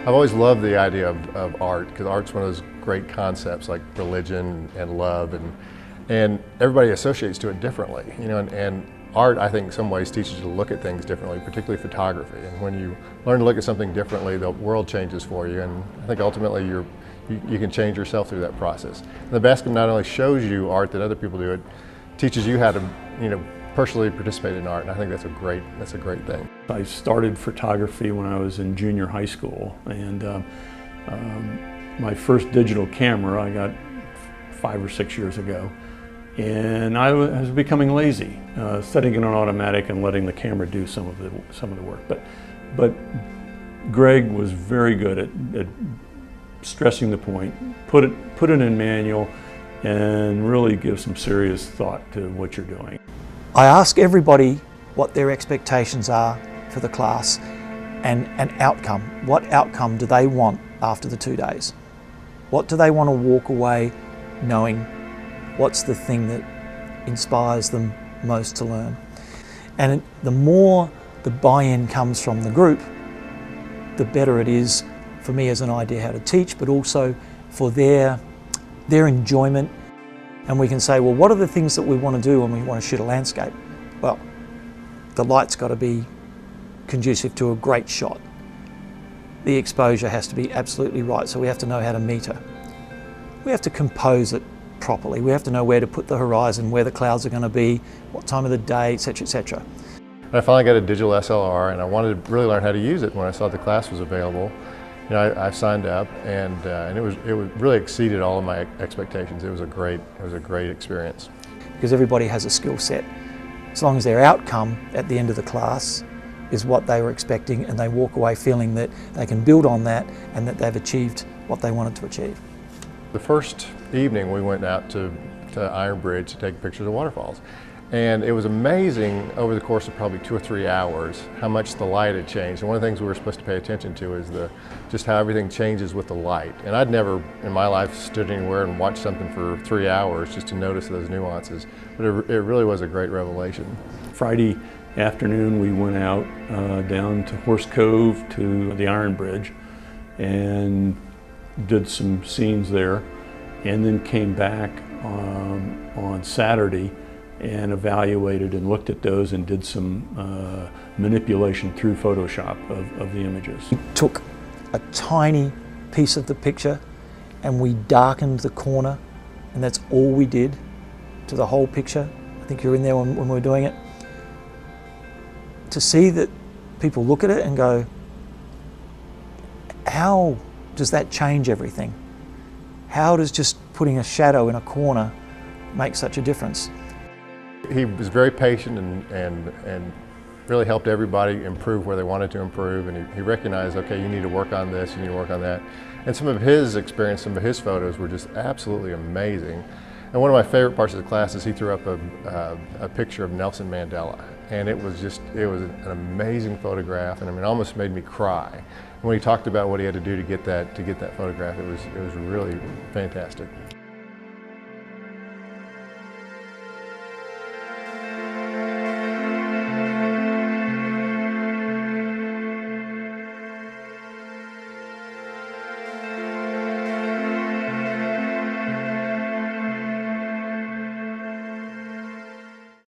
I've always loved the idea of art, because art's one of those great concepts like religion and love, and everybody associates to it differently, you know, and art, I think, in some ways teaches you to look at things differently, particularly photography. And when you learn to look at something differently, the world changes for you, and I think ultimately you can change yourself through that process. And the Bascom not only shows you art that other people do, it teaches you how to, you know, personally participate in art, and I think that's a great thing. I started photography when I was in junior high school, and my first digital camera I got 5 or 6 years ago, and I was becoming lazy, setting it on automatic and letting the camera do some of the work. But Greg was very good at stressing the point, put it in manual, and really give some serious thought to what you're doing. I ask everybody what their expectations are for the class and an outcome. What outcome do they want after the 2 days? What do they want to walk away knowing? What's the thing that inspires them most to learn? And the more the buy-in comes from the group, the better it is for me as an idea how to teach, but also for their enjoyment. And we can say, well, what are the things that we want to do when we want to shoot a landscape? Well, the light's got to be conducive to a great shot. The exposure has to be absolutely right, so we have to know how to meter. We have to compose it properly. We have to know where to put the horizon, where the clouds are going to be, what time of the day, etc., etc. I finally got a digital SLR, and I wanted to really learn how to use it. When I saw the class was available, you know, I signed up, and it really exceeded all of my expectations. It was a great experience. Because everybody has a skill set. As long as their outcome at the end of the class is what they were expecting, and they walk away feeling that they can build on that and that they've achieved what they wanted to achieve. The first evening we went out to Iron Bridge to take pictures of waterfalls. And it was amazing over the course of probably 2 or 3 hours how much the light had changed. And one of the things we were supposed to pay attention to is just how everything changes with the light. And I'd never in my life stood anywhere and watched something for 3 hours just to notice those nuances. But it really was a great revelation. Friday afternoon we went out down to Horse Cove to the Iron Bridge and did some scenes there, and then came back on Saturday and evaluated and looked at those and did some manipulation through Photoshop of the images. We took a tiny piece of the picture and we darkened the corner, and that's all we did to the whole picture. I think you were in there when we were doing it. To see that people look at it and go, how does that change everything? How does just putting a shadow in a corner make such a difference? He was very patient and really helped everybody improve where they wanted to improve, and he recognized, okay, you need to work on this, you need to work on that. And some of his experience, some of his photos were just absolutely amazing. And one of my favorite parts of the class is he threw up a picture of Nelson Mandela. And it was an amazing photograph, and I mean, it almost made me cry. And when he talked about what he had to do to get that photograph, it was really fantastic.